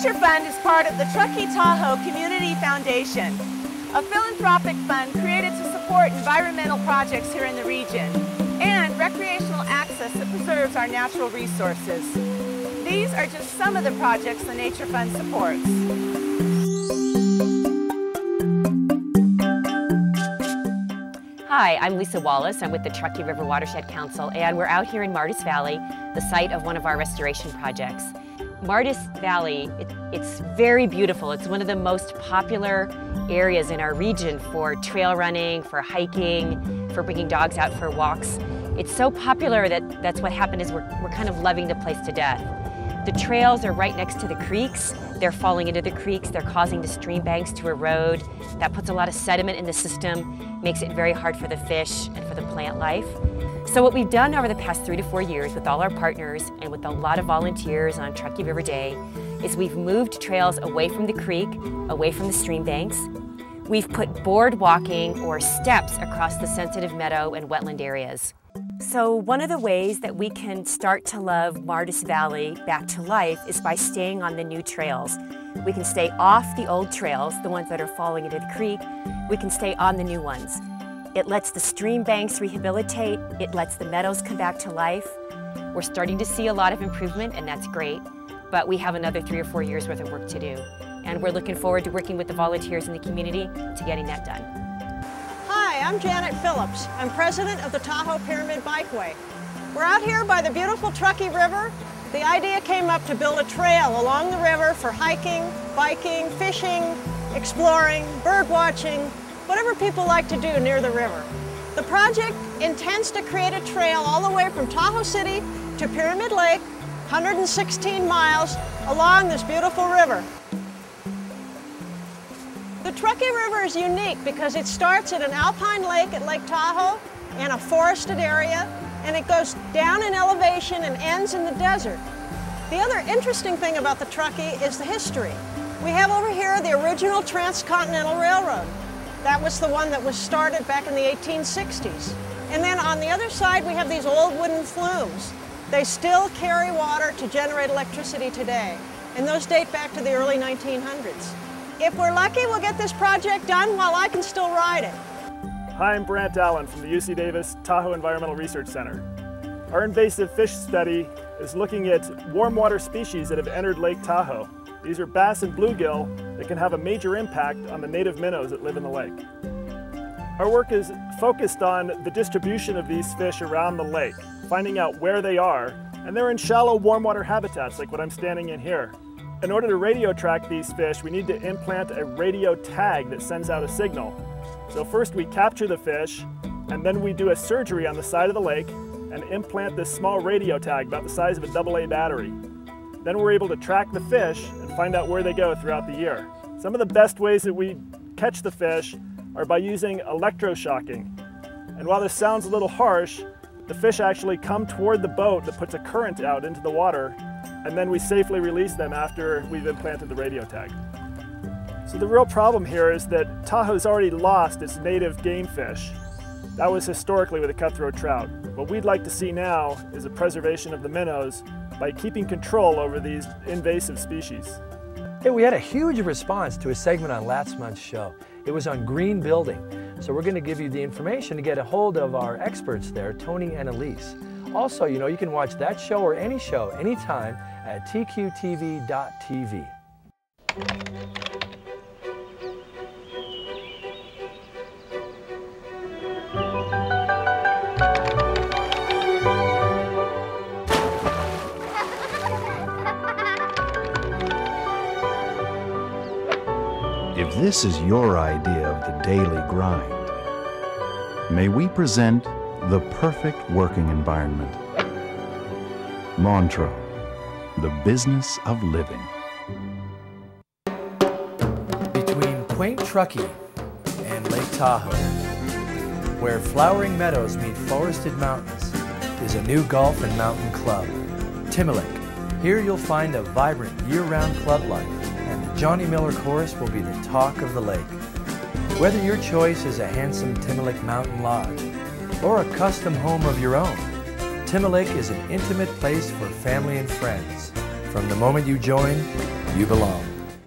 Nature Fund is part of the Truckee Tahoe Community Foundation, a philanthropic fund created to support environmental projects here in the region and recreational access that preserves our natural resources. These are just some of the projects the Nature Fund supports. Hi, I'm Lisa Wallace. I'm with the Truckee River Watershed Council, and we're out here in Martis Valley, the site of one of our restoration projects. Martis Valley, it's very beautiful. It's one of the most popular areas in our region for trail running, for hiking, for bringing dogs out for walks. It's so popular that that's what happened is we're kind of loving the place to death. The trails are right next to the creeks. They're falling into the creeks. They're causing the stream banks to erode. That puts a lot of sediment in the system, makes it very hard for the fish and for the plant life. So what we've done over the past 3 to 4 years with all our partners and with a lot of volunteers on Truckee River Day is we've moved trails away from the creek, away from the stream banks. We've put board walking or steps across the sensitive meadow and wetland areas. So one of the ways that we can start to love Martis Valley back to life is by staying on the new trails. We can stay off the old trails, the ones that are falling into the creek. We can stay on the new ones. It lets the stream banks rehabilitate. It lets the meadows come back to life. We're starting to see a lot of improvement, and that's great. But we have another 3 or 4 years worth of work to do. And we're looking forward to working with the volunteers in the community to getting that done. Hi, I'm Janet Phillips. I'm president of the Tahoe Pyramid Bikeway. We're out here by the beautiful Truckee River. The idea came up to build a trail along the river for hiking, biking, fishing, exploring, bird watching, whatever people like to do near the river. The project intends to create a trail all the way from Tahoe City to Pyramid Lake, 116 miles along this beautiful river. The Truckee River is unique because it starts at an alpine lake at Lake Tahoe in a forested area, and it goes down in elevation and ends in the desert. The other interesting thing about the Truckee is the history. We have over here the original Transcontinental Railroad. That was the one that was started back in the 1860s. And then on the other side we have these old wooden flumes. They still carry water to generate electricity today, and those date back to the early 1900s. If we're lucky, we'll get this project done while I can still ride it. Hi, I'm Brant Allen from the UC Davis Tahoe Environmental Research Center. Our invasive fish study is looking at warm water species that have entered Lake Tahoe. These are bass and bluegill that can have a major impact on the native minnows that live in the lake. Our work is focused on the distribution of these fish around the lake, finding out where they are, and they're in shallow warm water habitats like what I'm standing in here. In order to radio track these fish, we need to implant a radio tag that sends out a signal. So first we capture the fish, and then we do a surgery on the side of the lake and implant this small radio tag about the size of a AA battery. Then we're able to track the fish and find out where they go throughout the year. Some of the best ways that we catch the fish are by using electroshocking. And while this sounds a little harsh, the fish actually come toward the boat that puts a current out into the water, and then we safely release them after we've implanted the radio tag. So the real problem here is that Tahoe's already lost its native game fish. That was historically with a cutthroat trout. What we'd like to see now is a preservation of the minnows by keeping control over these invasive species. Hey, we had a huge response to a segment on last month's show. It was on green building. So we're going to give you the information to get a hold of our experts there, Tony and Elise. Also, you know, you can watch that show or any show anytime at tqtv.tv. If this is your idea of the daily grind, may we present the perfect working environment. Montreux, the business of living. Between quaint Truckee and Lake Tahoe, where flowering meadows meet forested mountains, is a new golf and mountain club, Timberlake. Here you'll find a vibrant year-round club life, and the Johnny Miller Chorus will be the talk of the lake. Whether your choice is a handsome Timberlake mountain lodge or a custom home of your own, Timberlake is an intimate place for family and friends. From the moment you join, you belong.